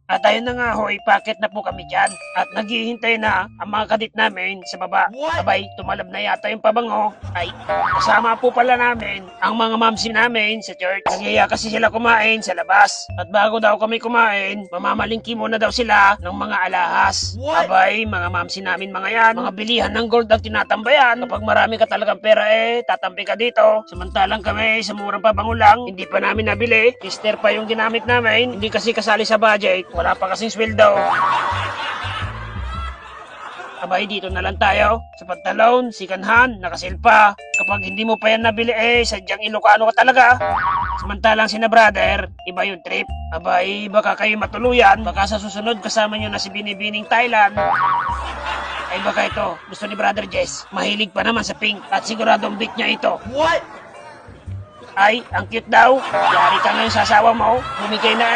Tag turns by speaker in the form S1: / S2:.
S1: At ayun na nga ho, ipakit na po kami dyan. At naghihintay na ang mga kadit namin sa baba. Abay, tumalab na yata yung pabango. Ay, kasama po pala namin ang mga mamsi namin sa church. Nagyaya kasi sila kumain sa labas. At bago daw kami kumain, mamamalingki muna daw sila ng mga alahas. Abay, mga mamsi namin mga yan, mga bilihan ng gold ang tinatambayan. Kapag marami ka talagang pera tatampi ka dito. Samantalang kami sa murang pabango lang, hindi pa namin nabili. Sister pa yung ginamit namin, hindi kasi kasali sa budget. Wala pa kasing sweldo. Abay, dito na lang tayo. Sa pantalon, sikanhan, nakasilpa. Kapag hindi mo pa yan nabili sadyang Ilocano ka talaga. Samantalang sina brother, iba yung trip. Abay, baka kayo matuluyan. Baka sa susunod kasama nyo na si Binibining Thailand. Ay baka ito, gusto ni Brother Jess. Mahilig pa naman sa pink at siguradong bit niya ito.
S2: What?
S1: Ay, ang cute daw. Yari ka ngayon sa asawa mo. Bumigay na